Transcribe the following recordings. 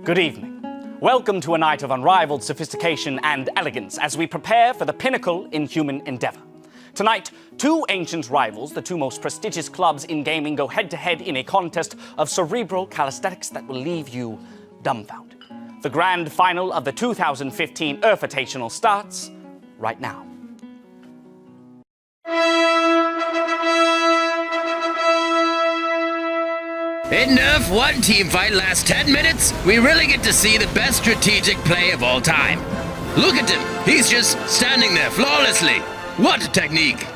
Good evening. Welcome to a night of unrivaled sophistication and elegance as we prepare for the pinnacle in human endeavor. Tonight, two ancient rivals, the two most prestigious clubs in gaming, go head-to-head in a contest of cerebral calisthenics that will leave you dumbfounded. The grand final of the 2015 Urfitational starts right now. In Urf, one team fight lasts 10 minutes. We really get to see the best strategic play of all time. Look at him. He's just standing there flawlessly. What a technique.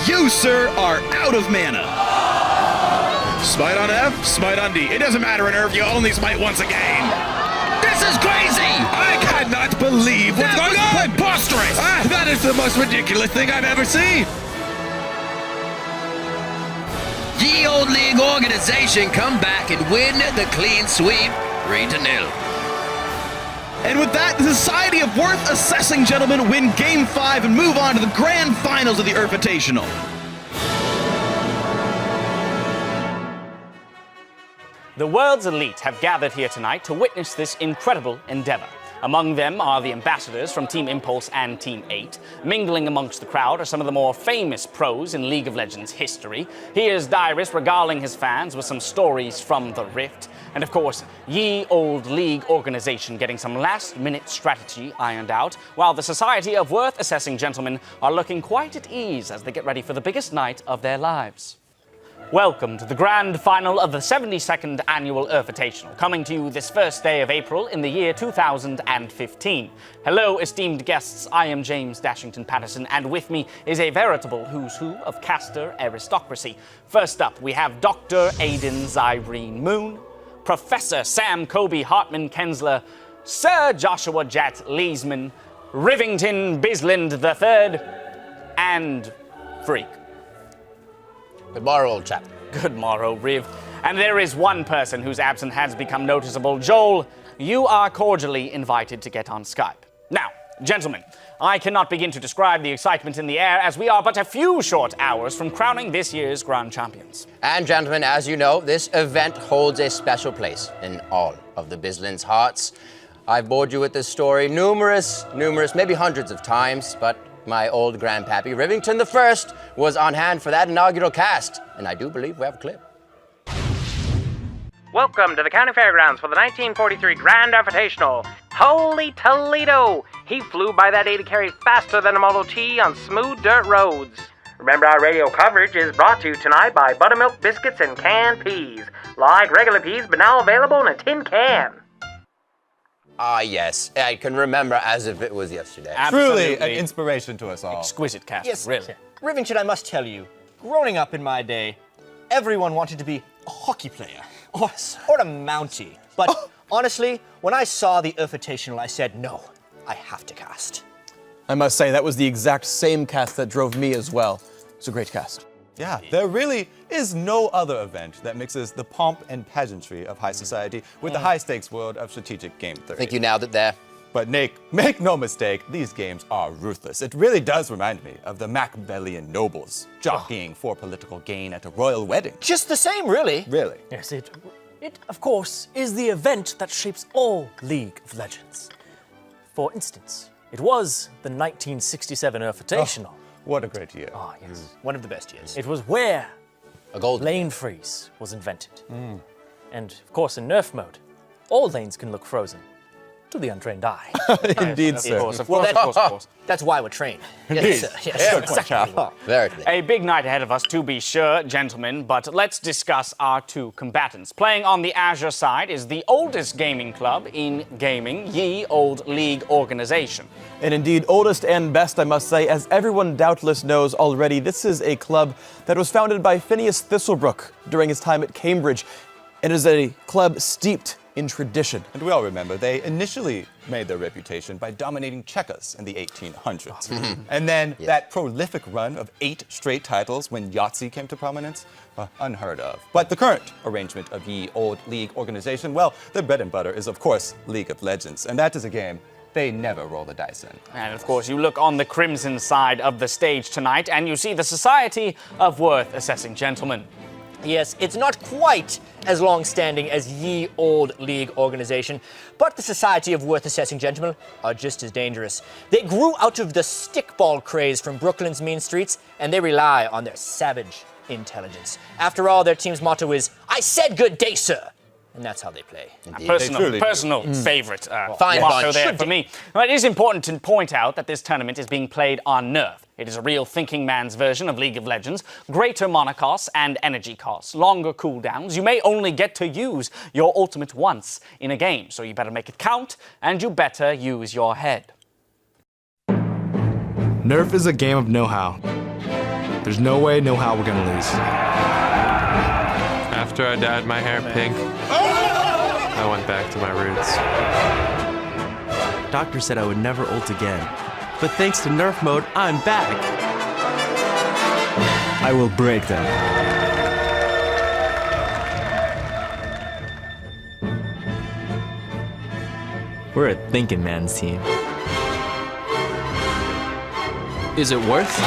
You, sir, are out of mana. Smite on F, smite on D. It doesn't matter in Urf, you only smite once again. This is crazy! I cannot believe what's going on! Preposterous! That is the most ridiculous thing I've ever seen. Ye Old League organization come back and win the clean sweep 3-0. And with that, the Society of Worth Assessing Gentlemen win Game 5 and move on to the grand finals of the Urfitational. The world's elite have gathered here tonight to witness this incredible endeavor. Among them are the ambassadors from Team Impulse and Team 8. Mingling amongst the crowd are some of the more famous pros in League of Legends history. Here's Dyrus regaling his fans with some stories from the Rift. And of course, Ye Old League organization getting some last-minute strategy ironed out, while the Society of Worth Assessing Gentlemen are looking quite at ease as they get ready for the biggest night of their lives. Welcome to the grand final of the 72nd annual Urfitational, coming to you this first day of April in the year 2015. Hello, esteemed guests. I am James Dashington Patterson, and with me is a veritable who's who of caster aristocracy. First up, we have Dr. Aidan Zyrene Moon, Professor Sam Kobe Hartman Kensler, Sir Joshua Jat Leesman, Rivington Bisland III, and Freak. Good morrow, old chap. Good morrow, Riv. And there is one person whose absence has become noticeable. Joel, you are cordially invited to get on Skype. Now, gentlemen, I cannot begin to describe the excitement in the air as we are but a few short hours from crowning this year's Grand Champions. And gentlemen, as you know, this event holds a special place in all of the Bislands' hearts. I've bored you with this story numerous, maybe hundreds of times, but my old grandpappy, Rivington I, was on hand for that inaugural cast, and I do believe we have a clip. Welcome to the County Fairgrounds for the 1943 Grand Urfitational. Holy Toledo! He flew by that 80 carry faster than a Model T on smooth dirt roads. Remember, our radio coverage is brought to you tonight by buttermilk biscuits and canned peas. Like regular peas, but now available in a tin can. Ah, yes. I can remember as if it was yesterday. Absolutely. Truly an inspiration to us all. Exquisite cast, Yes, really. Rivington, I must tell you, growing up in my day, everyone wanted to be a hockey player or a Mountie. But honestly, when I saw the Urfitational, I said, no, I have to cast. I must say, that was the exact same cast that drove me as well. It's a great cast. Yeah, there really is no other event that mixes the pomp and pageantry of high society with the high-stakes world of strategic game theory. I think you nailed it there. But Nick, make no mistake, these games are ruthless. It really does remind me of the Machiavellian nobles jockeying for political gain at a royal wedding. Just the same, really. Really? Yes, it, of course, is the event that shapes all League of Legends. For instance, it was the 1967 Urfitational. What a great year. Ah, yes. One of the best years. It was where A gold. lane freeze was invented. And, of course, in nerf mode, all lanes can look frozen to the untrained eye. Indeed, sir. Of course. That's why we're trained. Yes, exactly. Very clear. A big night ahead of us, to be sure, gentlemen, but let's discuss our two combatants. Playing on the Azure side is the oldest gaming club in gaming, Ye Old League organization. And indeed, oldest and best, I must say, as everyone doubtless knows already, this is a club that was founded by Phineas Thistlebrook during his time at Cambridge, and is a club steeped in tradition. And we all remember, they initially made their reputation by dominating checkers in the 1800s. And then that prolific run of 8 straight titles when Yahtzee came to prominence, unheard of. But the current arrangement of Ye Old League organization, well, their bread and butter is, of course, League of Legends. And that is a game they never roll the dice in. And of course, you look on the crimson side of the stage tonight, and you see the Society of Worth Assessing Gentlemen. Yes, it's not quite as long-standing as ye old league organization, but the Society of Worth Assessing Gentlemen are just as dangerous. They grew out of the stickball craze from Brooklyn's mean streets, and they rely on their savage intelligence. After all, their team's motto is, "I said good day, sir." And that's how they play. Personal favorite Fine motto bunch. there for me. Well, it is important to point out that this tournament is being played on Nerf. It is a real thinking man's version of League of Legends. Greater mana costs and energy costs, longer cooldowns. You may only get to use your ultimate once in a game, so you better make it count, and you better use your head. Nerf is a game of know-how. There's no way, no how we're gonna lose. After I dyed my hair pink, I went back to my roots. Doctor said I would never ult again. But thanks to Nerf mode, I'm back. I will break them. We're a thinking man's team. Is it worth?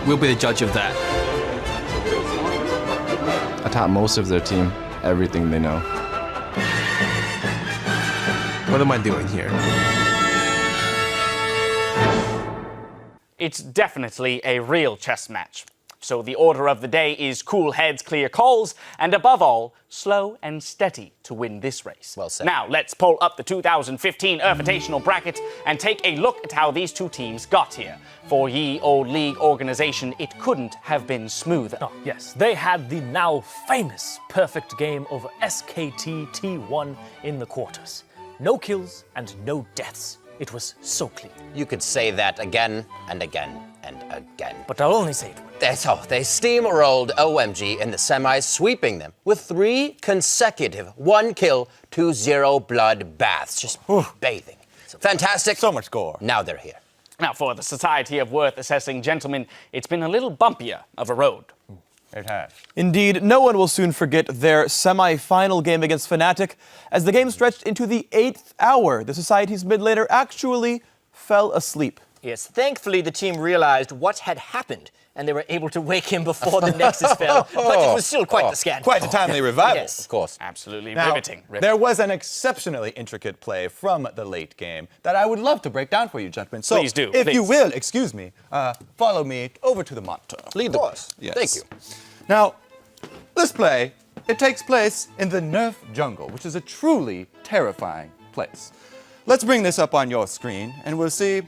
We'll be the judge of that. I taught most of their team everything they know. What am I doing here? It's definitely a real chess match. So the order of the day is cool heads, clear calls, and above all, slow and steady to win this race. Well said. Now, let's pull up the 2015 URFitational bracket and take a look at how these two teams got here. For ye old league organization, it couldn't have been smoother. Oh, yes, they had the now famous perfect game over SKT T1 in the quarters. No kills and no deaths. It was so clean. You could say that again and again and again. But I'll only say it once. That's all. They steamrolled OMG in the semis, sweeping them with 3 consecutive 1-kill, 2-0 blood baths. Just bathing. Fantastic. So much gore. Now they're here. Now, for the Society of Worth Assessing Gentlemen, it's been a little bumpier of a road. It has. Indeed, no one will soon forget their semi-final game against Fnatic. As the game stretched into the 8th hour, the Society's mid laner actually fell asleep. Yes, thankfully the team realized what had happened, and they were able to wake him before the Nexus fell. But it was still quite the scandal. Quite a timely revival. Yes. Of course. Absolutely Now, riveting. there was an exceptionally intricate play from the late game that I would love to break down for you, gentlemen. So, Please do, if you please. will, excuse me, follow me over to the monitor. Lead the course. Yes. Thank you. Now, this play, it takes place in the Nerf jungle, which is a truly terrifying place. Let's bring this up on your screen, and we'll see.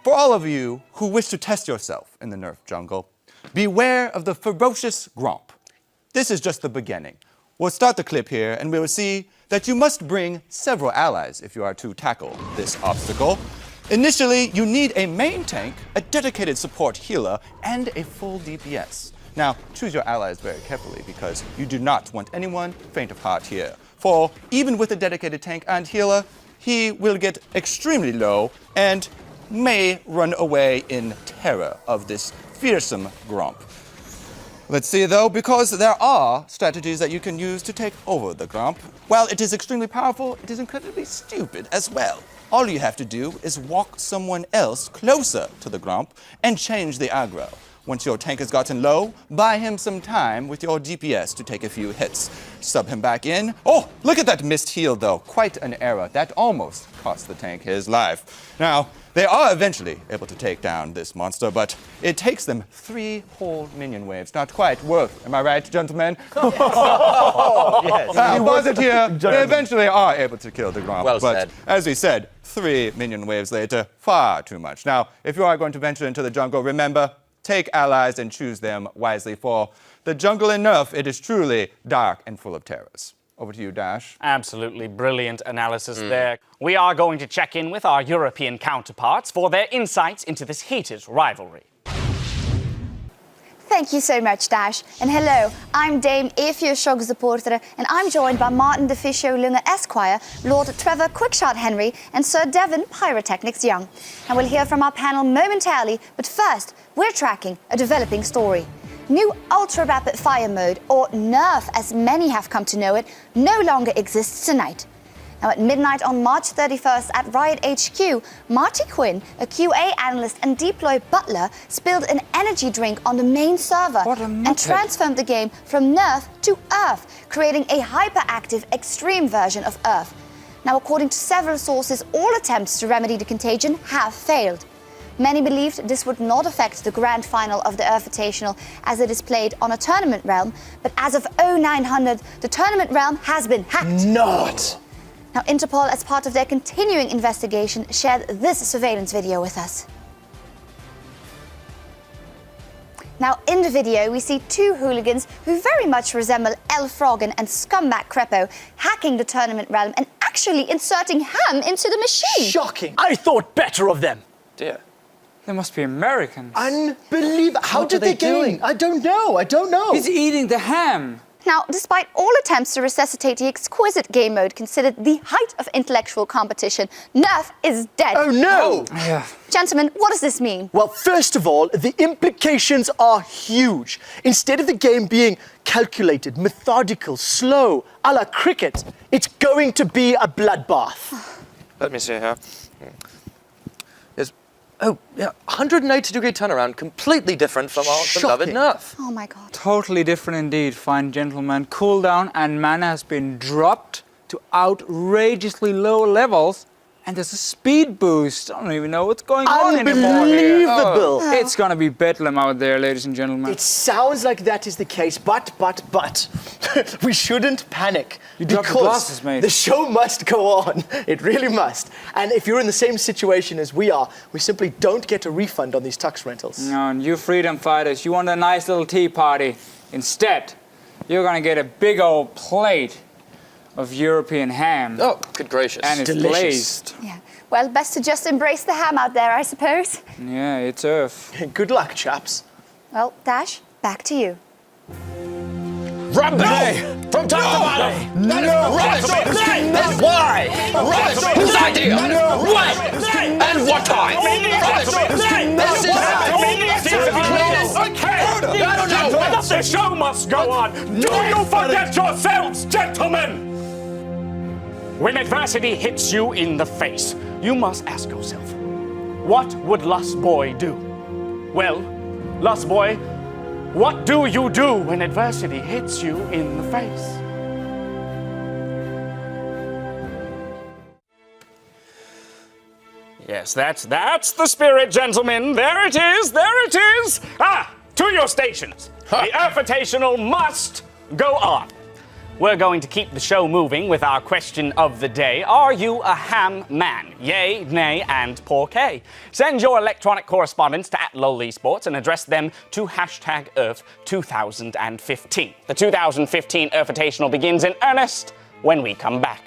For all of you who wish to test yourself in the Nerf jungle, beware of the ferocious Gromp. This is just the beginning. We'll start the clip here, and we will see that you must bring several allies if you are to tackle this obstacle. Initially, you need a main tank, a dedicated support healer, and a full DPS. Now, choose your allies very carefully because you do not want anyone faint of heart here. For even with a dedicated tank and healer, he will get extremely low and may run away in terror of this fearsome Gromp. Let's see though, because there are strategies that you can use to take over the Gromp. While it is extremely powerful, it is incredibly stupid as well. All you have to do is walk someone else closer to the Gromp and change the aggro. Once your tank has gotten low, buy him some time with your DPS to take a few hits. Sub him back in. Oh, look at that missed heal though. Quite an error. That almost cost the tank his life. Now, they are eventually able to take down this monster, but it takes them 3 whole minion waves. Not quite worth, am I right, gentlemen? Yes. Here, they eventually are able to kill the Gromp. Well but said. as we said, 3 minion waves later, far too much. Now, if you are going to venture into the jungle, remember, take allies and choose them wisely, for the jungle in Nerf, it is truly dark and full of terrors. Over to you, Dash. Absolutely brilliant analysis there. We are going to check in with our European counterparts for their insights into this heated rivalry. Thank you so much, Dash. And hello, I'm Dame Efio Shogzaporter, and I'm joined by Martin DeFiscio Lunga Esquire, Lord Trevor Quickshot Henry, and Sir Devon Pyrotechnics Young. And we'll hear from our panel momentarily, but first, we're tracking a developing story. New Ultra Rapid Fire Mode, or NERF as many have come to know it, no longer exists tonight. Now, at midnight on March 31st at Riot HQ, Marty Quinn, a QA analyst and deploy butler, spilled an energy drink on the main server and transformed the game from Nerf to Urf, creating a hyperactive, extreme version of Urf. Now, according to several sources, all attempts to remedy the contagion have failed. Many believed this would not affect the grand final of the Urfitational as it is played on a tournament realm, but as of 0900, the tournament realm has been hacked. Not! Now, Interpol, as part of their continuing investigation, shared this surveillance video with us. Now, in the video, we see two hooligans who very much resemble El Froggen and Scumbag Crepo hacking the tournament realm and actually inserting ham into the machine. Shocking! I thought better of them. Dear. They must be Americans. Unbelievable! How did they get in? I don't know. He's eating the ham. Now, despite all attempts to resuscitate the exquisite game mode considered the height of intellectual competition, Nerf is dead. Oh no! Yeah. Gentlemen, what does this mean? Well, first of all, the implications are huge. Instead of the game being calculated, methodical, slow, a la cricket, it's going to be a bloodbath. Let me see here. Oh, yeah, 180-degree turnaround, completely different from our beloved Nerf. Oh my god. Totally different indeed, fine gentlemen. Cooldown and mana has been dropped to outrageously low levels, and there's a speed boost. I don't even know what's going on anymore here. Unbelievable! It's gonna be bedlam out there, ladies and gentlemen. It sounds like that is the case, but, we shouldn't panic. You dropped the glasses, mate. The show must go on. It really must. And if you're in the same situation as we are, we simply don't get a refund on these tux rentals. No, and you freedom fighters, you want a nice little tea party. Instead, you're gonna get a big old plate of European ham. Oh, good gracious. And it's delicious. glazed. Yeah. Well, best to just embrace the ham out there, I suppose. Yeah, it's Urf. Good luck, chaps. Well, Dash, back to you. Rubbish! From top to bottom! No! Rubbish! That's why! Rubbish! Whose idea? When? And what time? Rubbish! This is Okay! I don't know what. The show must go on! Do you forget yourselves, gentlemen? When adversity hits you in the face, you must ask yourself, what would Lust Boy do? Well, Lust Boy, what do you do when adversity hits you in the face? Yes, that's the spirit, gentlemen. There it is, there it is. To your stations. The Urfitational must go on. We're going to keep the show moving with our question of the day. Are you a ham man? Yay, nay, and porqué. Send your electronic correspondence to @LolEsports and address them to #Urf2015. The 2015 Urfitational begins in earnest when we come back.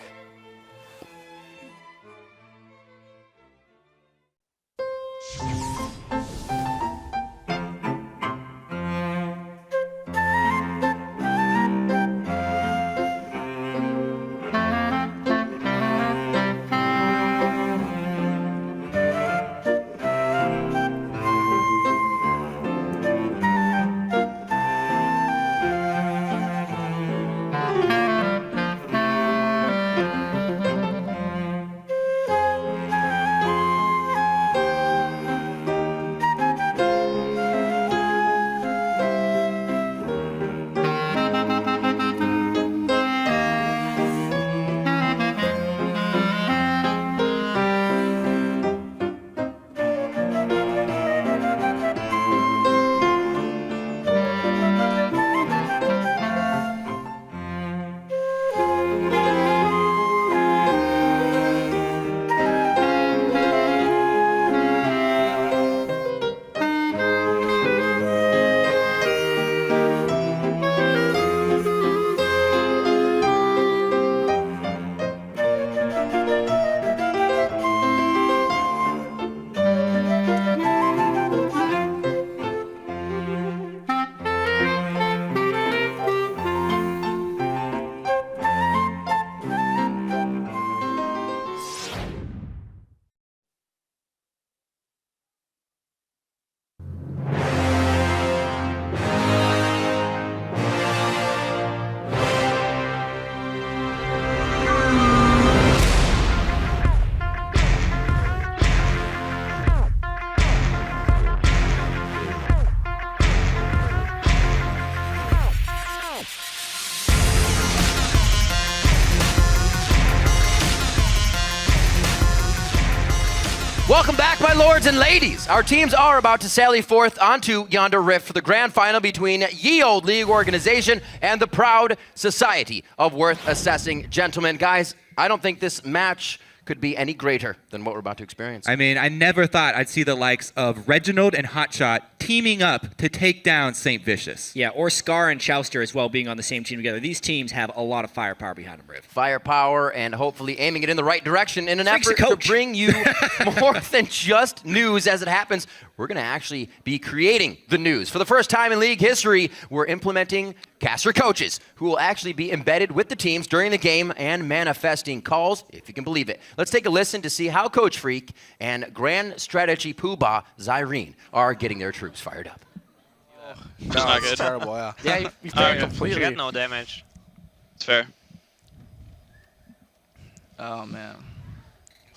Welcome back, my lords and ladies. Our teams are about to sally forth onto yonder rift for the grand final between Ye Old League organization and the proud Society of Worth Assessing Gentlemen. Guys, I don't think this match could be any greater than what we're about to experience. I mean, I never thought I'd see the likes of Reginald and Hotshot teaming up to take down St. Vicious. Yeah, or Scar and Chouster as well being on the same team together. These teams have a lot of firepower behind them, Riv. Firepower and hopefully aiming it in the right direction in an effort to bring you more than just news as it happens. We're going to actually be creating the news. For the first time in league history, we're implementing caster coaches who will actually be embedded with the teams during the game and manifesting calls, if you can believe it. Let's take a listen to see how Coach Freak and Grand Strategy Poobah Zyrene are getting their troops fired up. It's not good. Terrible, yeah. Yeah, you completely. You got no damage. It's fair. Oh, man.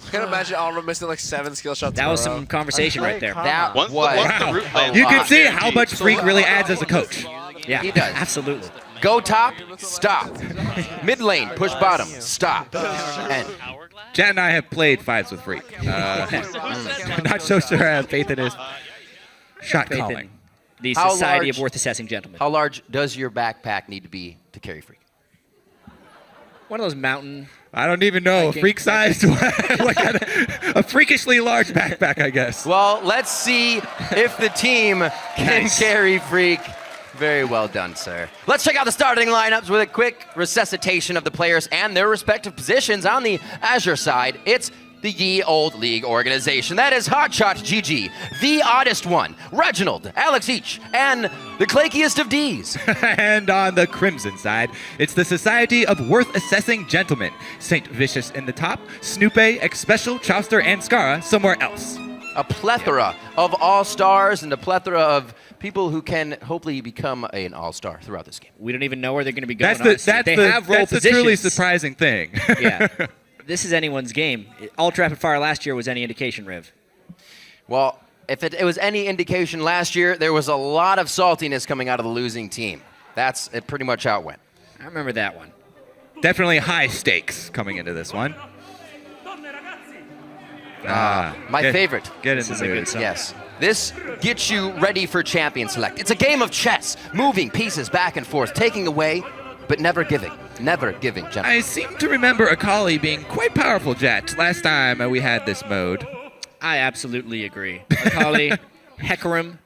I can imagine Alma missing like 7 skill shots. That was some conversation right there. That was You can see how much Freak really adds as a coach. Yeah, he does. Absolutely. Go top, stop. Mid lane, push bottom, stop. And Jet and I have played fives with Freak. Not so sure I have faith in his shot calling. The Society of Worth Assessing Gentlemen. How large does your backpack need to be to carry Freak? One of those mountain. I don't even know. Freak sized. A freakishly large backpack, I guess. Well, let's see if the team can carry Freak. Very well done, sir. Let's check out the starting lineups with a quick resuscitation of the players and their respective positions. On the Azure side, it's the Ye Old League organization. That is Hotshot GG, the oddest one, Reginald, Alex Each, and the clakiest of D's. And on the Crimson side, it's the Society of Worth Assessing Gentlemen. St. Vicious in the top, Snoope, X-Special, Chouster, and Skara somewhere else. A plethora of all-stars and a plethora of people who can hopefully become an all-star throughout this game. We don't even know where they're going to be going. That's the truly surprising thing. Yeah. This is anyone's game. Ultra Rapid Fire last year was any indication, Riv. Well, if it was any indication last year, there was a lot of saltiness coming out of the losing team. That's pretty much how it went. I remember that one. Definitely high stakes coming into this one. My favorite. Get in the mood. Yes. This gets you ready for Champion Select. It's a game of chess, moving pieces back and forth, taking away, but never giving. Never giving, gentlemen. I seem to remember Akali being quite powerful, Jet, last time we had this mode. I absolutely agree. Akali, Hecarim,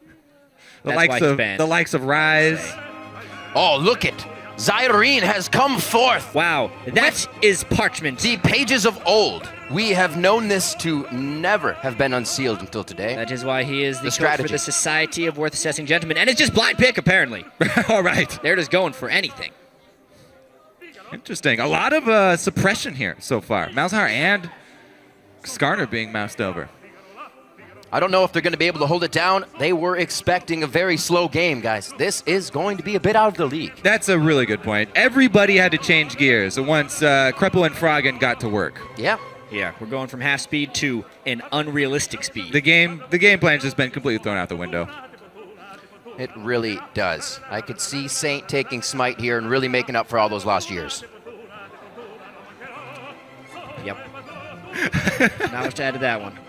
the likes of Rise. Oh, look it. Zyrene has come forth. Wow, that is parchment. The pages of old. We have known this to never have been unsealed until today. That is why he is the coach strategy. for the Society of Worth Assessing Gentlemen. And it's just blind pick, apparently. All right. They're just going for anything. Interesting. A lot of suppression here so far. Malzahar and Skarner being moused over. I don't know if they're going to be able to hold it down. They were expecting a very slow game, guys. This is going to be a bit out of the league. That's a really good point. Everybody had to change gears once Kreppel and Froggen got to work. Yeah. Yeah, we're going from half speed to an unrealistic speed. The game plan's just been completely thrown out the window. It really does. I could see Saint taking Smite here and really making up for all those lost years. Yep. Not much to add to that one.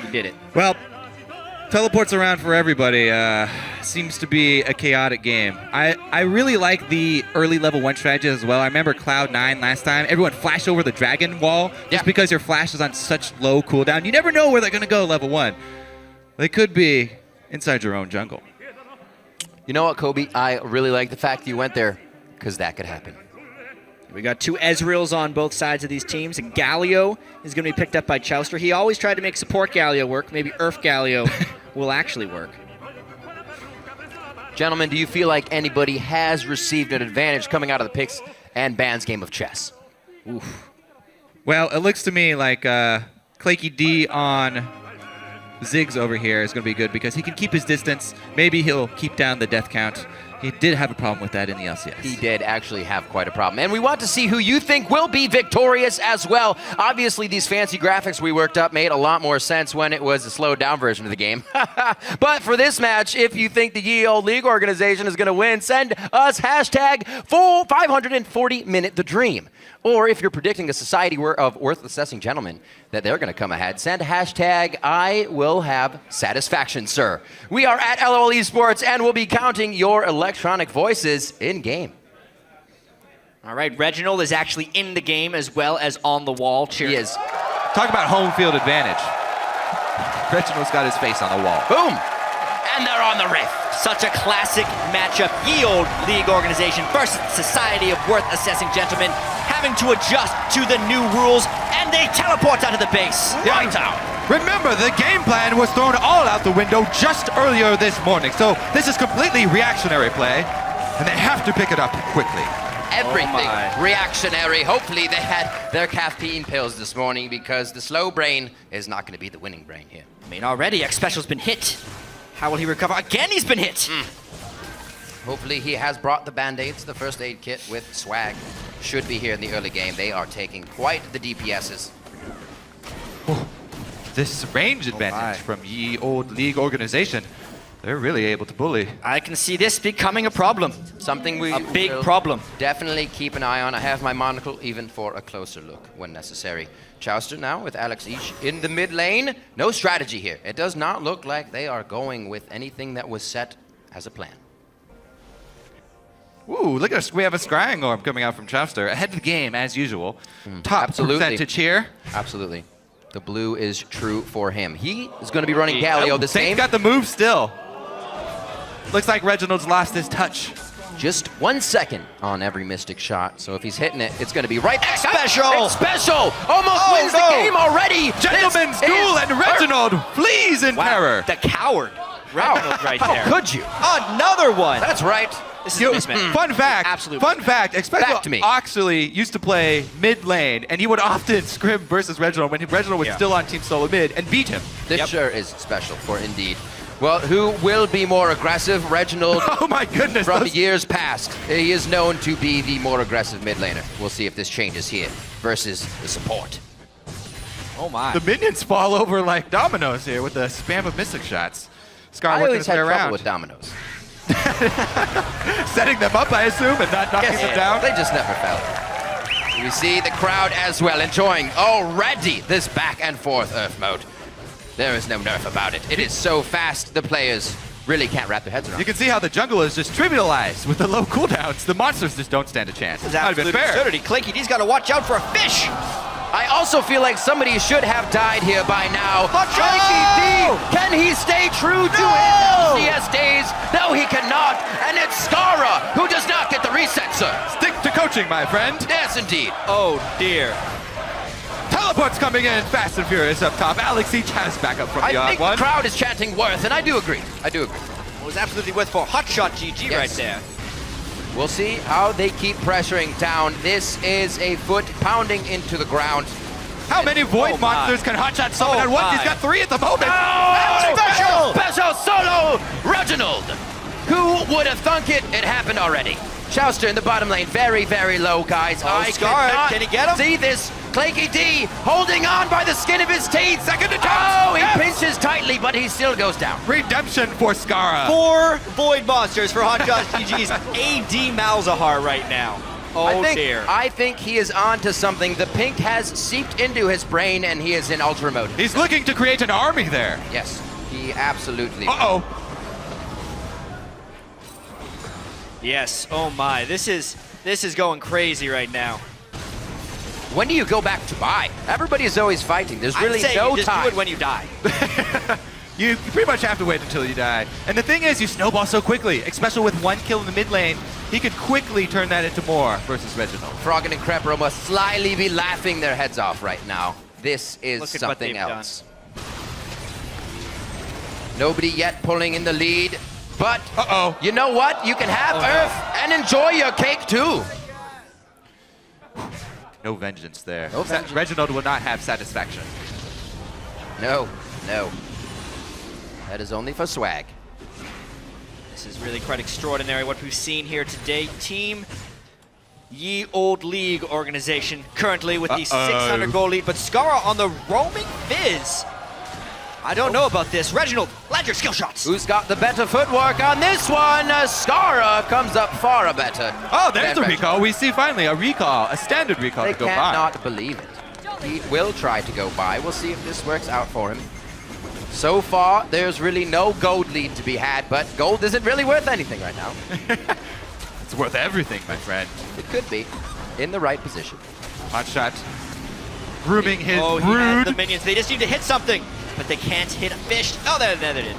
You did it. Well, teleports around for everybody. Seems to be a chaotic game. I really like the early level 1 strategy as well. I remember Cloud9 last time. Everyone flashed over the dragon wall just because your flash is on such low cooldown. You never know where they're going to go level 1. They could be inside your own jungle. You know what, Kobe? I really like the fact you went there because that could happen. We got 2 Ezreals on both sides of these teams. And Galio is going to be picked up by Chouster. He always tried to make support Galio work. Maybe Urf Galio will actually work. Gentlemen, do you feel like anybody has received an advantage coming out of the picks and bans game of chess? Oof. Well, it looks to me like Claky D on Ziggs over here is going to be good because he can keep his distance. Maybe he'll keep down the death count. He did have a problem with that in the LCS. He did actually have quite a problem. And we want to see who you think will be victorious as well. Obviously, these fancy graphics we worked up made a lot more sense when it was a slowed down version of the game. But for this match, if you think the Ye Olde League organization is going to win, send us hashtag 540minute the dream. Or if you're predicting a society of worth assessing gentlemen that they're going to come ahead, send hashtag I will have satisfaction, sir. We are at LOL Esports, and we'll be counting your electronic voices in game. All right, Reginald is actually in the game as well as on the wall cheering. He is. Talk about home field advantage. Reginald's got his face on the wall. Boom! And they're on the rift. Such a classic matchup. Ye Olde League organization versus Society of Worth Assessing Gentlemen, having to adjust to the new rules, and they teleport out of the base. Right out. Remember, the game plan was thrown all out the window just earlier this morning, so this is completely reactionary play, and they have to pick it up quickly. Everything reactionary. Hopefully they had their caffeine pills this morning, because the slow brain is not going to be the winning brain here. I mean, already X Special's been hit. How will he recover? Again, he's been hit. Hopefully he has brought the Band-Aids, the first aid kit with swag. Should be here in the early game. They are taking quite the DPSs. This range advantage from Ye Olde League organization, they're really able to bully. I can see this becoming a problem. Something we a big will problem. Definitely keep an eye on. I have my monocle even for a closer look when necessary. Chouster now with Alex Each in the mid lane. No strategy here. It does not look like they are going with anything that was set as a plan. Ooh, look at us. We have a scrying orb coming out from Chouster. Ahead of the game, as usual. Top percentage here. Absolutely. The blue is true for him. He is going to be running Galio this game. He's got the move still. Looks like Reginald's lost his touch. Just 1 second on every Mystic shot, so if he's hitting it, it's going to be right back. Special! It's Special! Almost wins the game already! Gentleman's duel, and Reginald flees in terror. The coward. Reginald right there. How could you? Another one! That's right. This is a mismatch. Fun fact. Absolutely. Fun fact. Back to me. Actually used to play mid lane, and he would often scrim versus Reginald when Reginald was still on Team Solo Mid and beat him. This sure is special for Indeed. Well, who will be more aggressive? Reginald. Oh my goodness. From years past, he is known to be the more aggressive mid laner. We'll see if this changes here versus the support. Oh my. The minions fall over like dominoes here with the spam of Mystic shots. Scar I working always his had way trouble around. with dominoes. Setting them up, I assume, and not knocking them down. They just never fell. You see the crowd as well enjoying already this back and forth Urf mode. There is no nerf about it. It is so fast, the players really can't wrap their heads around. You can see how the jungle is just trivialized with the low cooldowns. The monsters just don't stand a chance. This is absolute absurdity. Clanky D's got to watch out for a fish. I also feel like somebody should have died here by now. Clanky D, can he stay true to his LCS days? No, he cannot. And it's Skara who does not get the reset, sir. Stick to coaching, my friend. Yes, indeed. Oh, dear. Teleport's coming in fast and furious up top. Alex Each has backup from the I odd think one. the crowd is chanting Worth, and I do agree. It was absolutely worth for hotshot GG right there. We'll see how they keep pressuring down. This is a foot pounding into the ground. How many Void monsters can hotshot summon at once? He's got 3 at the moment. Special solo Reginald. Who would have thunk it? It happened already. Chouster in the bottom lane, very, very low, guys. I cannot can he get him? see this. Clanky D holding on by the skin of his teeth. Second attempt. Oh, he pinches tightly, but he still goes down. Redemption for Skara. 4 Void monsters for hotshot GG's AD Malzahar right now. Oh, dear. I think he is on to something. The pink has seeped into his brain, and he is in ultra mode. He's looking to create an army there. Yes, he absolutely. Uh-oh. Yes. Oh my. This is going crazy right now. When do you go back to buy? Everybody is always fighting. There's really no you just time. do it when you die. You pretty much have to wait until you die. And the thing is, you snowball so quickly, especially with 1 kill in the mid lane. He could quickly turn that into more versus Reginald. Froggen and Crepro must slyly be laughing their heads off right now. This is something else. Nobody yet pulling in the lead, but you know what? You can have Urf and enjoy your cake too. No vengeance there. No vengeance. Reginald will not have satisfaction. No, no. That is only for swag. This is really quite extraordinary what we've seen here today. Team Ye Old League organization currently with the 600 goal lead, but Skara on the roaming Fizz. I don't know about this. Reginald, land your skill shots. Who's got the better footwork on this one? Skara comes up far better. Oh, there's a recall. We see finally a recall, a standard recall They to go by. cannot believe it. He will try to go by. We'll see if this works out for him. So far, there's really no gold lead to be had, but gold isn't really worth anything right now. It's worth everything, my friend. It could be, in the right position. Hot shot. Grooming his he brood. has the minions. They just need to hit something, but they can't hit a fish. Oh, there they did.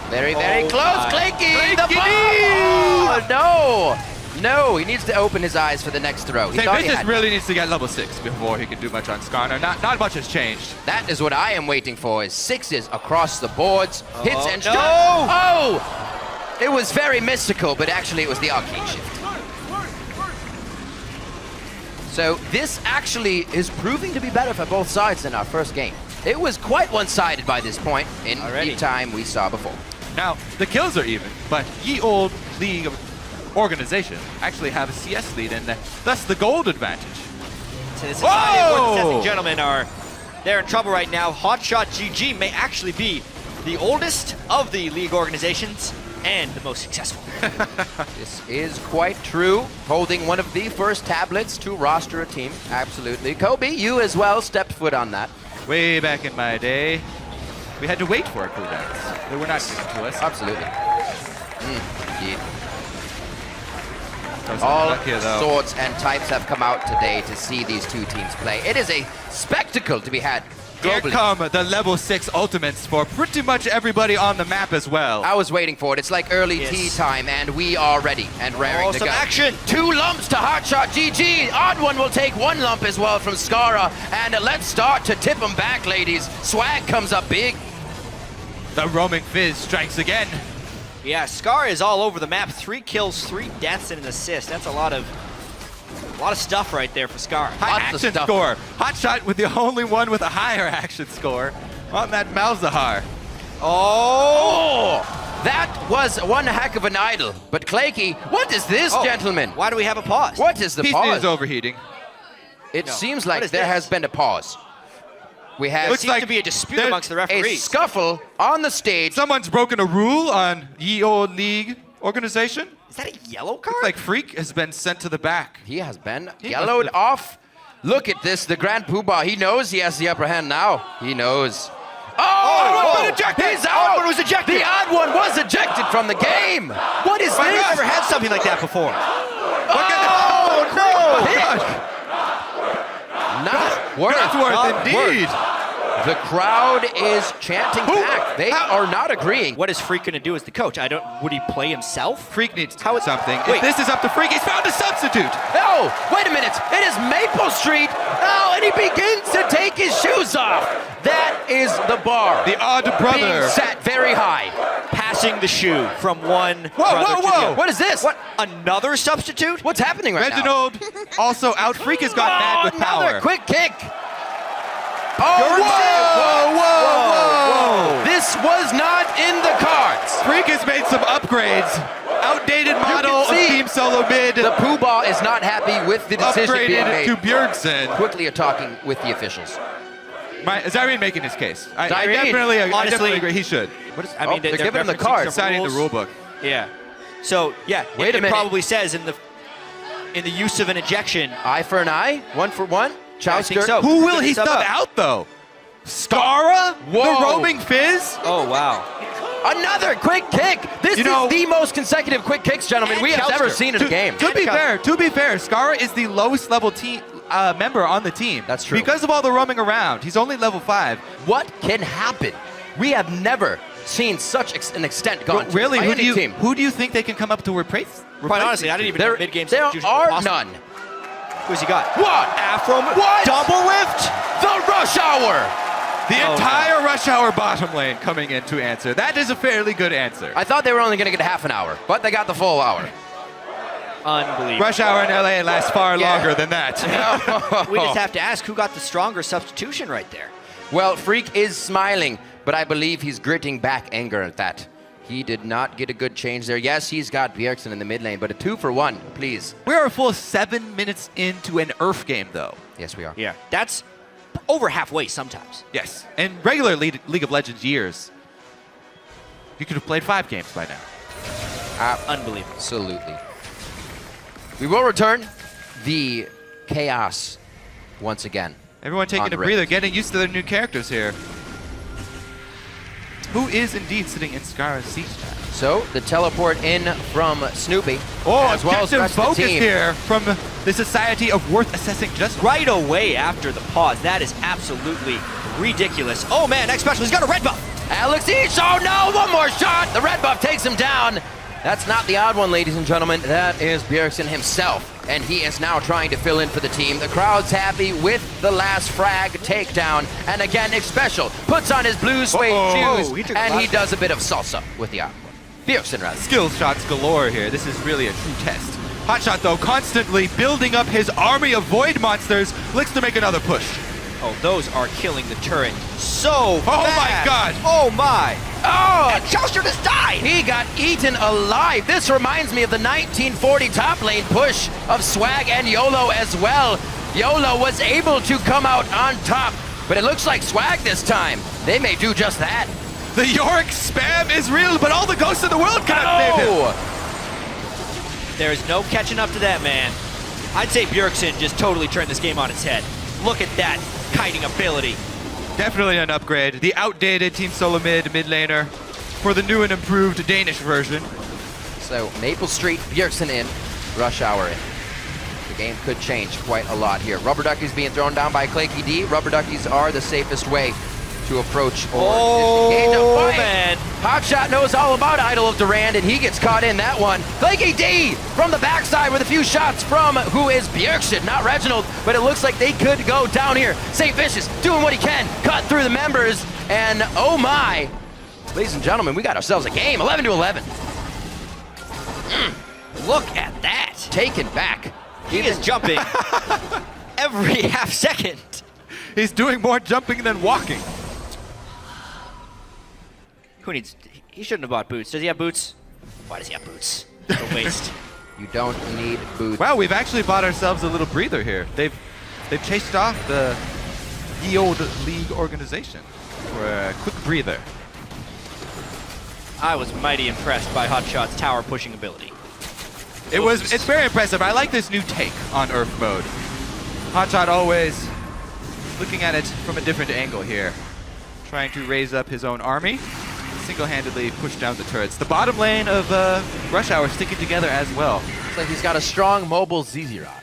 Very, very close. Clanky, the ball! Oh, no, he needs to open his eyes for the next throw. He thought he Vicious had really needs to get level 6 before he can do much on Skarner. Not much has changed. That is what I am waiting for, is 6s across the boards. Hits and no! Oh! It was very mystical, but actually it was the arcane shift. So this actually is proving to be better for both sides than our first game. It was quite one-sided by this point in the time we saw before. Now, the kills are even, but Ye Old League organization actually have a CS lead and thus the gold advantage. So the Society of Worth Assessing Gentlemen they're in trouble right now. Hotshot GG may actually be the oldest of the league organizations and the most successful. This is quite true. Holding one of the first tablets to roster a team. Absolutely. Kobe, you as well stepped foot on that. Way back in my day, we had to wait for our cooldowns. They were not given to us. Absolutely. Indeed. All sorts and types have come out today to see these two teams play. It is a spectacle to be had globally. Here come the level 6 ultimates for pretty much everybody on the map as well. I was waiting for it. It's like early tea time, and we are ready and raring to go. Action! 2 lumps to Hotshot GG. Odd one will take 1 lump as well from Skara. And let's start to tip them back, ladies. Swag comes up big. The roaming Fizz strikes again. Yeah, Scar is all over the map. 3 kills, 3 deaths, and an assist. That's a lot of stuff right there for Scar. High action score. Hotshot with the only one with a higher action score on that Malzahar. Oh! That was one heck of an idol. But Clayky, what is this, gentlemen? Why do we have a pause? What is the pause? is overheating. It seems like there has been a pause. We have it seems to be a dispute amongst the referees. A scuffle on the stage. Someone's broken a rule on Ye Old League organization. Is that a yellow card? Looks like Freak has been sent to the back. He has been yellowed off. Look at this, the Grand Poobah. He knows he has the upper hand now. He knows. Oh, he's out. Odd one was ejected. The odd one was ejected from the game. What is this? I've never had something like that before. Not worth indeed. The crowd is chanting back. They are not agreeing. What is Freak going to do as the coach? Would he play himself? Freak needs to do something. Wait. If this is up to Freak, he's found a substitute. Oh, wait a minute. It is Maple Street. Oh, and he begins to take his shoes off. That is the bar. The odd brother. Being set very high. Passing the shoe from one brother to the other. What is this? What? Another substitute? What's happening right Reginald also out. Freak has gone mad with power. Another quick kick. Oh, whoa. This was not in the cards. Freak has made some upgrades. Outdated model of Team Solo Mid. The Poobah is not happy with the decision being made. Upgraded to Bjergsen. Quickly talking with the officials. Zyrene making his case. I Zyrene, definitely agree. He should. They're giving him the cards. Signing the rule book. Yeah. So yeah, Wait a minute. It probably says in the use of an ejection. Eye for an eye, 1 for 1. I think so. Who will he sub out though? Skara? Whoa. The roaming Fizz? Oh wow. Another quick kick. This is the most consecutive quick kicks, gentlemen, we have ever seen in a game. To be fair, Skara is the lowest level team member on the team. That's true. Because of all the roaming around, he's only level 5. What can happen? We have never seen such an extent gone to really, by any team. Who do you think they can come up to replace? Quite honestly, I didn't even know mid-game There are none. Who's he got? What? Afro. What? Double lift. The Rush Hour. The entire Rush Hour bottom lane coming in to answer. That is a fairly good answer. I thought they were only going to get half an hour, but they got the full hour. Unbelievable. Rush Hour in LA lasts far longer than that. We just have to ask who got the stronger substitution right there. Well, Freak is smiling, but I believe he's gritting back anger at that. He did not get a good change there. Yes, he's got Bjergsen in the mid lane, but a 2-for-1, please. We're a full 7 minutes into an Urf game, though. Yes, we are. Yeah, that's over halfway sometimes. Yes, in regular League of Legends years, you could have played 5 games by now. Unbelievable. Absolutely. We will return the chaos once again. Everyone taking a breather, getting used to their new characters here. Who is indeed sitting in Scar's seat now? So, the teleport in from Snoopy. Oh, as well as objective focus team. here from the Society of Worth Assessing Just Right away after the pause. That is absolutely ridiculous. Oh man, next special, he's got a red buff. Alex Each, oh no, one more shot. The red buff takes him down. That's not the odd one, ladies and gentlemen. That is Bjergsen himself, and he is now trying to fill in for the team. The crowd's happy with the last frag takedown, and again, Special puts on his blue suede shoes, and he does a bit of salsa with the odd one. Bjergsen, rather. Skill shots galore here. This is really a true test. Hotshot, though, constantly building up his army of void monsters, looks to make another push. Oh, those are killing the turret so fast. My God. Oh my. Oh, and Chauster just died. He got eaten alive. This reminds me of the 1940 top lane push of Swag and YOLO as well. YOLO was able to come out on top, but it looks like Swag this time. They may do just that. The Yorick spam is real, but all the ghosts in the world cannot save him. There is no catching up to that, man. I'd say Bjergsen just totally turned this game on its head. Look at that kiting ability. Definitely an upgrade. The outdated Team Solo mid laner for the new and improved Danish version. So Maple Street, Bjergsen in, Rush Hour in. The game could change quite a lot here. Rubber Duckies being thrown down by Claky D. Rubber Duckies are the safest way to approach or disengage a fight. Man. Hotshot knows all about Idol of Durand, and he gets caught in that one. Claky D from the backside with a few shots from who is Bjergsen, not Reginald, but it looks like they could go down here. St. Vicious doing what he can, cut through the members, and oh my. Ladies and gentlemen, we got ourselves a game, 11-11. Look at that. Taken back. He is jumping every half second. He's doing more jumping than walking. Who needs? He shouldn't have bought boots. Does he have boots? Why does he have boots? What a waste. You don't need boots. Wow, we've actually bought ourselves a little breather here. They've chased off the ye old league organization for a quick breather. I was mighty impressed by Hotshot's tower pushing ability. It's very impressive. I like this new take on Urf mode. Hotshot always looking at it from a different angle here. Trying to raise up his own army. Single-handedly push down the turrets. The bottom lane of Rush Hour sticking together as well. It's like he's got a strong mobile ZZ Rod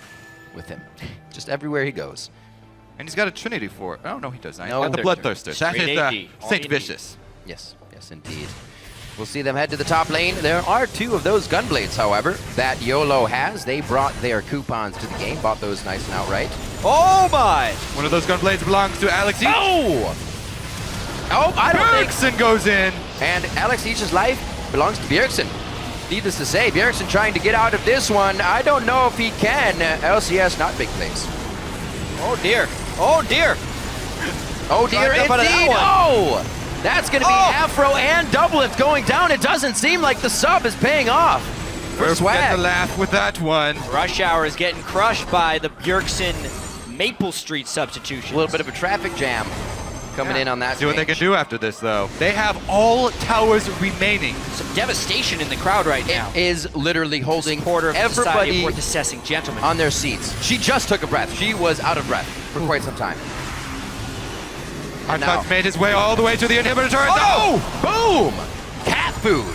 with him. Just everywhere he goes. And he's got a Trinity for it. Oh, no, he does not. No, the Bloodthirster. That is St. Vicious. Yes, yes, indeed. We'll see them head to the top lane. There are 2 of those Gunblades, however, that YOLO has. They brought their coupons to the game, bought those nice and outright. Oh my! One of those Gunblades belongs to Alex Each. Oh! Oh, I don't think... Bjergsen goes in. And Alex Each's life belongs to Bjergsen. Needless to say, Bjergsen trying to get out of this one. I don't know if he can. LCS, not big place. Oh dear. Oh dear. Oh dear, indeed. Oh! That's going to be Afro and Doublelift going down. It doesn't seem like the sub is paying off for Swag. Get the laugh with that one. Rush Hour is getting crushed by the Bjergsen Maple Street substitution. A little bit of a traffic jam coming in on that. See what they can do after this, though. They have all towers remaining. Some devastation in the crowd right now. It is literally holding everybody worth assessing gentlemen on their seats. She just took a breath. She was out of breath for quite some time. Hotshot's made his way all the way to the inhibitor turret. Oh! Boom! Cat food.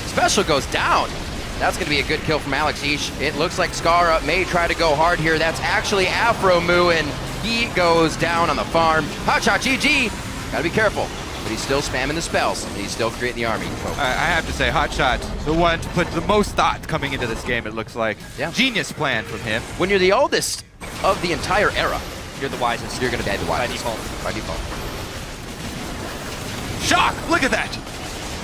Special goes down. That's going to be a good kill from Alex Each. It looks like Skara may try to go hard here. That's actually Afro Moo, and he goes down on the farm. Hotshot GG. Gotta be careful. But he's still spamming the spells, and he's still creating the army. I have to say, Hotshot, the one to put the most thought coming into this game, it looks like. Yeah. Genius plan from him. When you're the oldest of the entire era, you're the wisest. You're going to be the wisest. By default. By default. Shock! Look at that!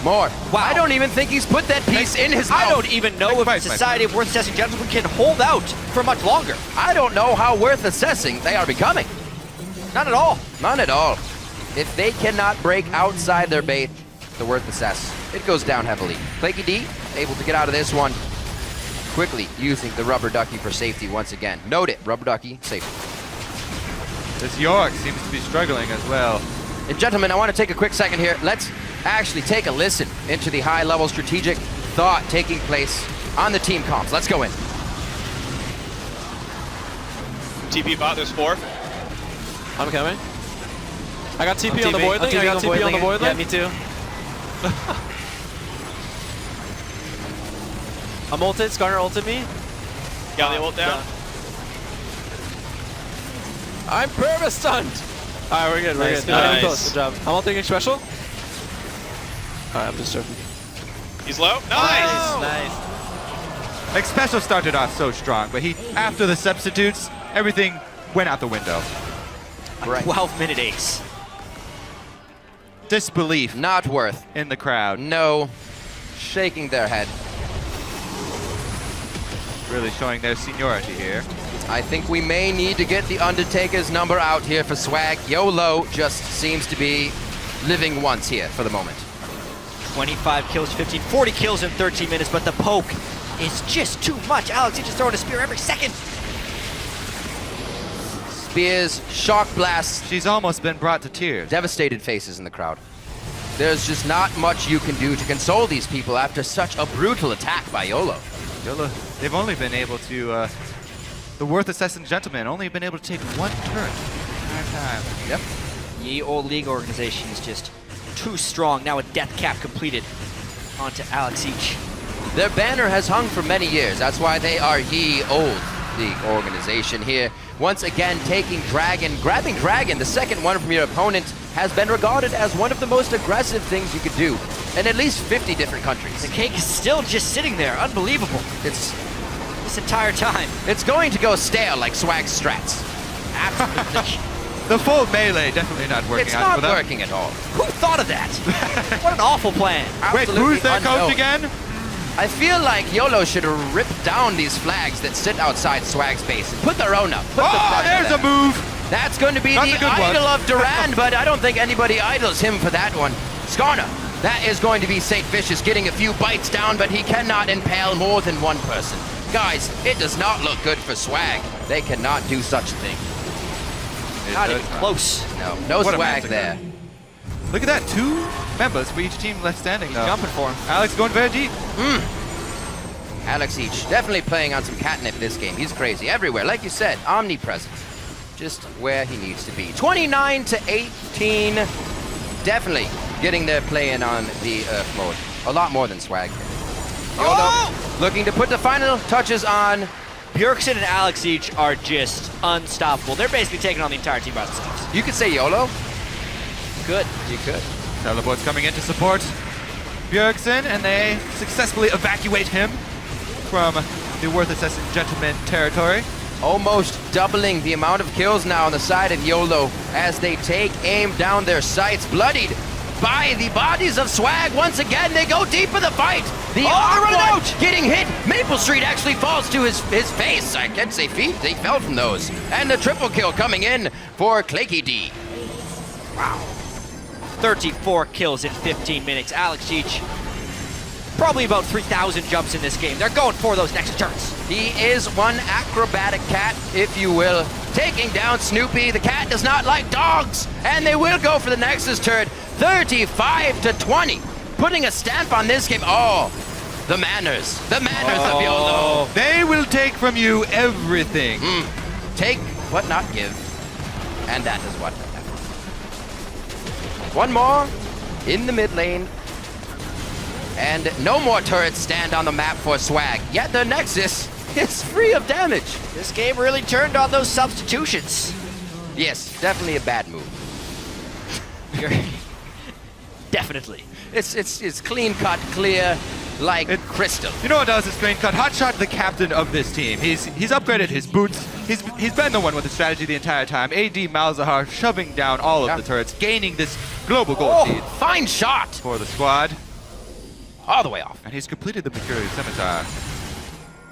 More. Wow. I don't even think he's put that piece in his mouth. I don't even know if Society of Worth Assessing Gentlemen can hold out for much longer. I don't know how worth assessing they are becoming. Not at all. None at all. If they cannot break outside their base the Worth assess. It goes down heavily. Claky D able to get out of this one quickly, using the rubber ducky for safety once again. Note it, rubber ducky, safety. This York seems to be struggling as well. And gentlemen, I want to take a quick second here. Let's actually take a listen into the high-level strategic thought taking place on the team comps. Let's go in. TP bot, there's 4. I'm coming. I got TP on the TP. void link. I got TP on the void Yeah, link. me too. I'm ulted. Skarner ulted me. Got the ult down. I'm perma-stunned. All right, we're good. We're Nice, good. nice. Close. Good job. I'm ulting special. All right, I'm just joking. He's low. Nice. Nice. Like Special started off so strong, but after the substitutes, everything went out the window. Right. 12-minute ace. Disbelief Not Worth. in the crowd. No. Shaking their head. Really showing their seniority here. I think we may need to get the Undertaker's number out here for Swag. YOLO just seems to be living once here for the moment. 25 kills, 15, 40 kills in 13 minutes, but the poke is just too much. Alex, he's just throwing a spear every second. Spears, shock blasts. She's almost been brought to tears. Devastated faces in the crowd. There's just not much you can do to console these people after such a brutal attack by YOLO. YOLO, they've only been able to, the Worth Assassin Gentlemen only been able to take 1 turret the entire time. Yep. Ye Old League organization is just too strong. Now a death cap completed onto Alex each. Their banner has hung for many years. That's why they are Ye Old League organization here. Once again, taking Dragon, grabbing Dragon, the second one from your opponent, has been regarded as one of the most aggressive things you could do in at least 50 different countries. The cake is still just sitting there. Unbelievable. It's This entire time. It's going to go stale like Swag strats. Absolutely. The full melee definitely not working It's out not for them. working at all. Who thought of that? What an awful plan. Wait, Absolutely who's their coach unknown. again? I feel like YOLO should rip down these flags that sit outside Swag's base and put their own up. Put the flag There's there. a move. That's going to be Not the the good one. idol of Durand, but I don't think anybody idols him for that one. Skarner, that is going to be St. Vicious getting a few bites down, but he cannot impale more than one person. Guys, it does not look good for Swag. They cannot do such a thing. Not even close. No What a Swag massacre. there. Look at that, 2 members for each team left standing though. Jumping for him. Alex going very deep. Alex Each, definitely playing on some catnip this game. He's crazy everywhere. Like you said, omnipresent. Just where he needs to be. 29-18. Definitely getting their play in on the Urf mode. A lot more than Swag. YOLO looking to put the final touches on. Bjergsen and Alex each are just unstoppable. They're basically taking on the entire team by themselves. You could say YOLO. Good. You could. Teleport's coming in to support Bjergsen, and they successfully evacuate him from the Worth Assassin Gentleman territory. Almost doubling the amount of kills now on the side of YOLO as they take aim down their sights, bloodied by the bodies of Swag. Once again, they go deep in the fight. The arm one getting hit. Maple Street actually falls to his face. I can't say feet. They fell from those. And the triple kill coming in for Claky D. Wow. 34 kills in 15 minutes. Alex each probably about 3,000 jumps in this game. They're going for those next turns. He is one acrobatic cat, if you will, taking down Snoopy. The cat does not like dogs, and they will go for the Nexus turret. 35-20, putting a stamp on this game. Oh, the manners of YOLO. They will take from you everything. Take but not give, and that is what happened. One more in the mid lane. And no more turrets stand on the map for Swag, yet the Nexus is free of damage. This game really turned on those substitutions. Yes, definitely a bad move. Definitely. It's clean cut, clear, like crystal. You know what else is clean cut? Hotshot, the captain of this team. He's upgraded his boots. He's been the one with the strategy the entire time. AD Malzahar shoving down all of the turrets, gaining this global gold lead. Fine shot for the squad. All the way off. And he's completed the Mercurial Scimitar.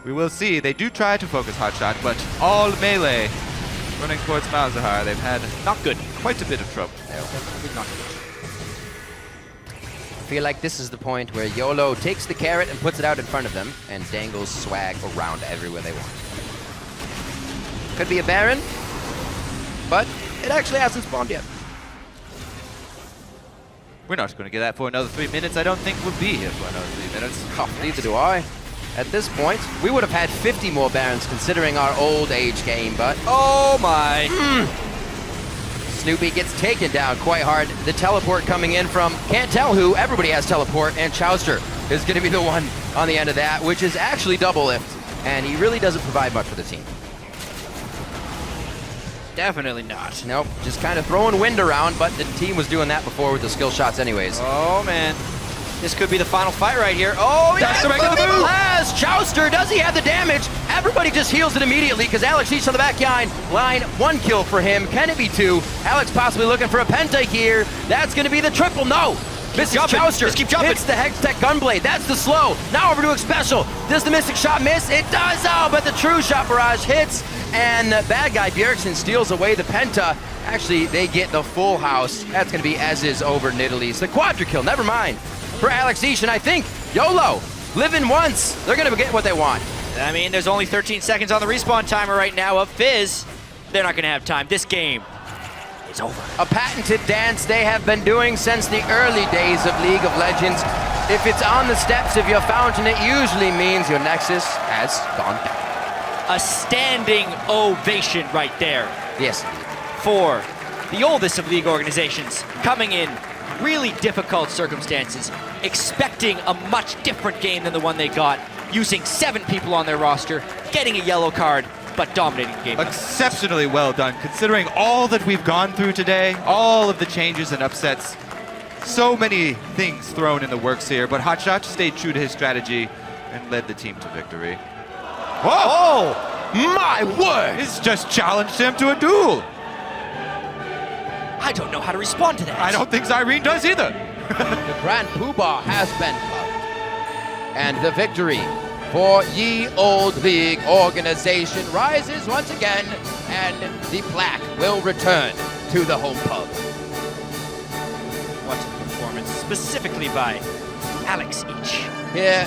We will see. They do try to focus Hotshot, but all melee running towards Malzahar. They've had not good. Quite a bit of trouble. Not good. feel like this is the point where YOLO takes the carrot and puts it out in front of them and dangles swag around everywhere they want. Could be a Baron, but it actually hasn't spawned yet. We're not going to get that for another 3 minutes. I don't think we'll be here for another 3 minutes. Oh, neither do I. At this point, we would have had 50 more Barons considering our old age game, but oh my. Snoopy gets taken down quite hard. The teleport coming in from can't tell who. Everybody has teleport, and Chowster is going to be the one on the end of that, which is actually double lift, and he really doesn't provide much for the team. Definitely not. Nope, just kind of throwing wind around, but the team was doing that before with the skill shots anyways. Oh man, this could be the final fight right here. Oh, that's the regular move! Chowster, does he have the damage? Everybody just heals it immediately because Alex Each on the back line. 1 kill for him. Can it be 2? Alex possibly looking for a penta here. That's going to be the triple. No! Misses Chowster. Just keep jumping. Hits the Hextech Gunblade. That's the slow. Now over to Special. Does the Mystic Shot miss? It does! Oh, but the True Shot Barrage hits. And the bad guy, Bjergsen, steals away the penta. Actually, they get the full house. That's going to be Ez's over Nidalee. The quadra kill, never mind. For Alex Each, and I think YOLO, living once. They're going to get what they want. I mean, there's only 13 seconds on the respawn timer right now of Fizz. They're not going to have time. This game is over. A patented dance they have been doing since the early days of League of Legends. If it's on the steps of your fountain, it usually means your Nexus has gone down. A standing ovation right there. Yes. For the oldest of League organizations, coming in really difficult circumstances, expecting a much different game than the one they got, using 7 people on their roster, getting a yellow card, but dominating the game. Exceptionally well done, considering all that we've gone through today, all of the changes and upsets. So many things thrown in the works here, but Hotshot stayed true to his strategy and led the team to victory. Whoa! Oh, my word! He's just challenged him to a duel. I don't know how to respond to that. I don't think Zyrene does either. The Grand Poobah has been plugged. And the victory for Ye Old League organization rises once again, and the plaque will return to the home pub. What a performance, specifically by Alex Each. Here,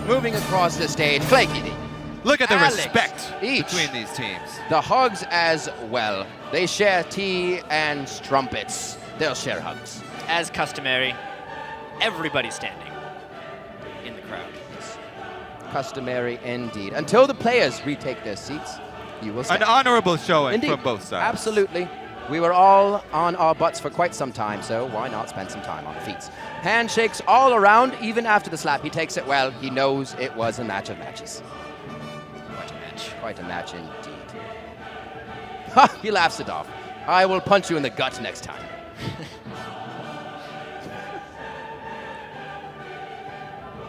moving across the stage, Flaky. Look at the Alex respect Each. between these teams. The hugs as well. They share tea and strumpets. They'll share hugs. As customary, everybody standing in the crowd. Customary indeed. Until the players retake their seats, you will stand. An honorable showing Indeed. from both sides. Absolutely. We were all on our butts for quite some time, so why not spend some time on the feet? Handshakes all around, even after the slap. He takes it well. He knows it was a match of matches. Quite a match. Quite a match indeed. Ha! He laughs it off. I will punch you in the gut next time.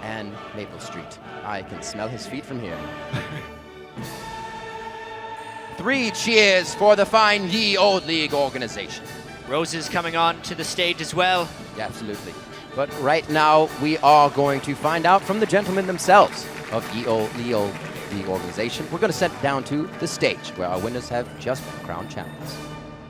And Maple Street. I can smell his feet from here. 3 cheers for the fine Ye Old League organization. Roses coming on to the stage as well. Yeah, absolutely. But right now, we are going to find out from the gentlemen themselves of Ye Old League organization. We're going to send it down to the stage where our winners have just been crowned champions.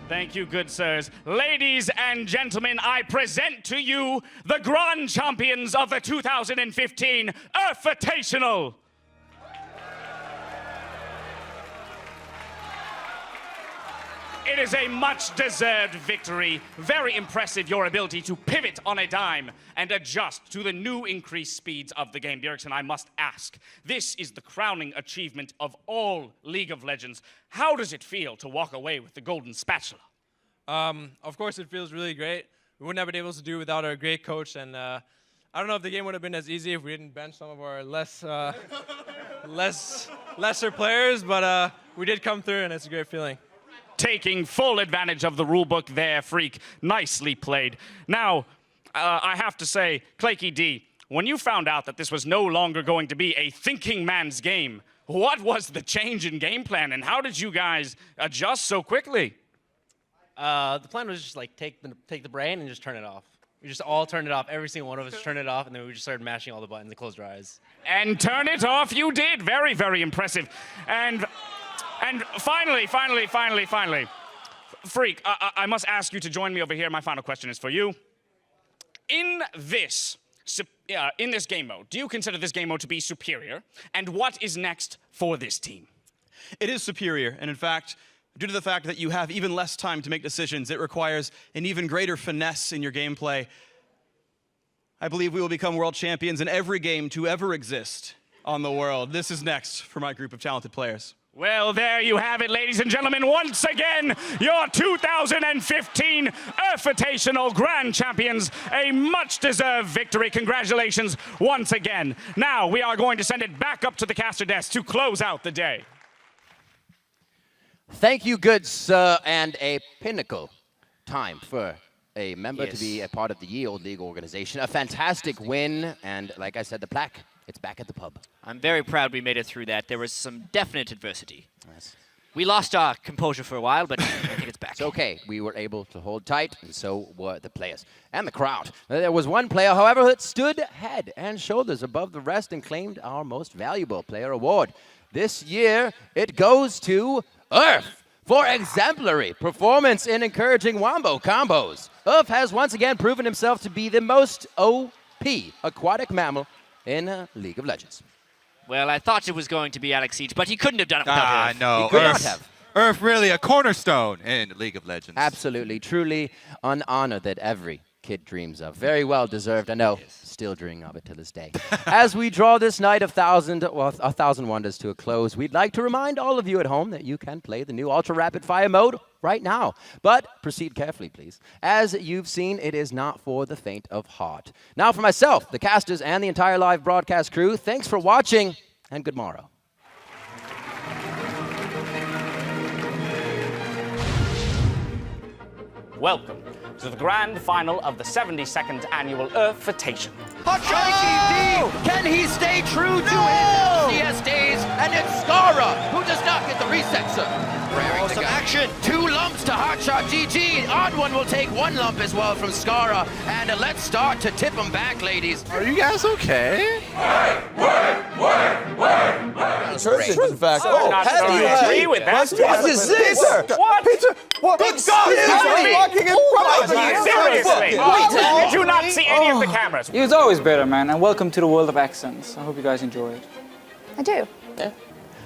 Thank you, good sirs. Ladies and gentlemen, I present to you the grand champions of the 2015 Urfitational. It is a much-deserved victory. Very impressive, your ability to pivot on a dime and adjust to the new increased speeds of the game. Bjergsen, I must ask, this is the crowning achievement of all League of Legends. How does it feel to walk away with the golden spatula? Of course, it feels really great. We wouldn't have been able to do it without our great coach, and I don't know if the game would have been as easy if we didn't bench some of our lesser players, but we did come through, and it's a great feeling. Taking full advantage of the rulebook there, Freak. Nicely played. Now, I have to say, Claky D, when you found out that this was no longer going to be a thinking man's game, what was the change in game plan, and how did you guys adjust so quickly? The plan was just like take the brain and just turn it off. We just all turned it off. Every single one of us turned it off, and then we just started mashing all the buttons and closed our eyes. And turn it off you did. Very, very impressive. And finally, Freak, I must ask you to join me over here. My final question is for you. In this in this game mode? Do you consider this game mode to be superior? And what is next for this team? It is superior, and in fact, due to the fact that you have even less time to make decisions, it requires an even greater finesse in your gameplay. I believe we will become world champions in every game to ever exist on the world. This is next for my group of talented players. Well, there you have it, ladies and gentlemen. Once again, your 2015 Urfitational Grand Champions. A much-deserved victory. Congratulations once again. Now, we are going to send it back up to the caster desk to close out the day. Thank you, good sir, and a pinnacle time for a member to be a part of the Ye Old League organization. A fantastic win, and like I said, the plaque, it's back at the pub. I'm very proud we made it through that. There was some definite adversity. Yes. We lost our composure for a while, but I think it's back. It's okay. We were able to hold tight, and so were the players and the crowd. There was one player, however, that stood head and shoulders above the rest and claimed our most valuable player award. This year, it goes to Urf for exemplary performance in encouraging wombo combos. Urf has once again proven himself to be the most OP aquatic mammal in League of Legends. Well, I thought it was going to be Alex Siege, but he couldn't have done it without Urf. No, He could not have. Urf really a cornerstone in League of Legends. Absolutely, truly an honor that every kid dreams of. Very well deserved, I know. Still dreaming of it to this day. As we draw this night of a thousand wonders to a close, we'd like to remind all of you at home that you can play the new Ultra Rapid Fire mode right now. But proceed carefully, please. As you've seen, it is not for the faint of heart. Now for myself, the casters, and the entire live broadcast crew, thanks for watching, and good morrow. Welcome to the grand final of the 72nd annual Urfitational. Can he stay true to his LCS days? And it's Skara who does not get the reset, sir. Some action. 2 lumps to Hotshot GG. Odd one will take 1 lump as well from Skara. And let's start to tip him back, ladies. Are you guys okay? In fact, agree with that. What is this? What? Peter, what? Good God! He's walking in front of you. Seriously? Did you not see any of the cameras? He was always better, man, and welcome to the world of accents. I hope you guys enjoyed. I do. Yeah.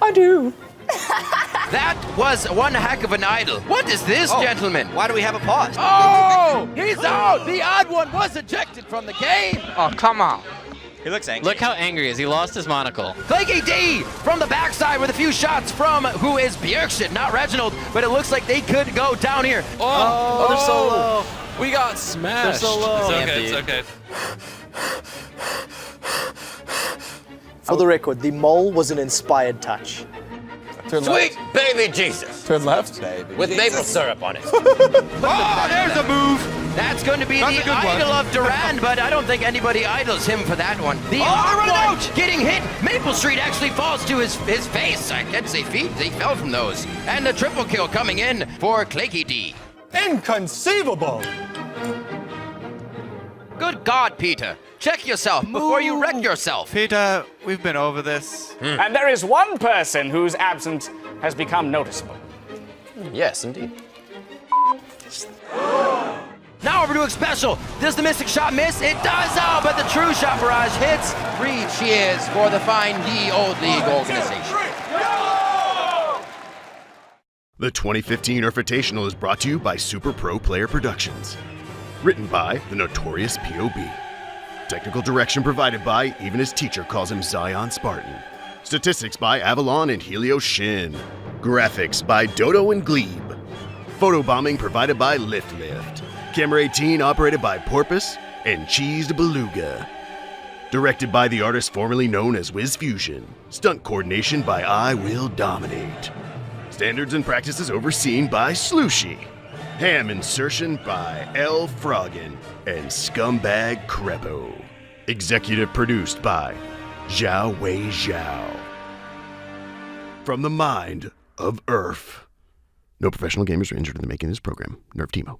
I do. That was one heck of an idol. What is this, gentlemen? Why do we have a pause? Oh, he's out. The odd one was ejected from the game. Oh, come on. He looks angry. Look how angry he is. He lost his monocle. Flaky D from the backside with a few shots from who is Bjergsen, not Reginald, but it looks like they could go down here. Oh, they're so low. We got smashed. They're so low. It's okay. For the record, the mole was an inspired touch. Turn Sweet left. baby Jesus. Turn left. With maple syrup on it. Oh, there's a move. That's going to be Not the a good one. idol of Durand, but I don't think anybody idols him for that one. The odd one getting hit. Maple Street actually falls to his face. I can't say feet. He fell from those. And the triple kill coming in for Claky D. Inconceivable! Good God, Peter. Check yourself before you wreck yourself. Peter, we've been over this. And there is one person whose absence has become noticeable. Yes, indeed. Now over to a special. Does the mystic shot miss? It does. Oh, but the true shot barrage hits. 3 cheers for the fine Ye Old League organization. The 2015 Urfitational is brought to you by Super Pro Player Productions. Written by the notorious P.O.B. Technical direction provided by, even his teacher calls him Zion Spartan. Statistics by Avalon and Helio Shin. Graphics by Dodo and Glebe. Photobombing provided by Lift. Camera 18 operated by Porpoise and Cheesed Beluga. Directed by the artist formerly known as Wiz Fusion. Stunt coordination by I Will Dominate. Standards and practices overseen by Slooshy. Ham insertion by L. Froggen and Scumbag Crepo. Executive produced by Zhao Wei Zhao. From the mind of Urf. No professional gamers are injured in the making of this program. Nerf Timo.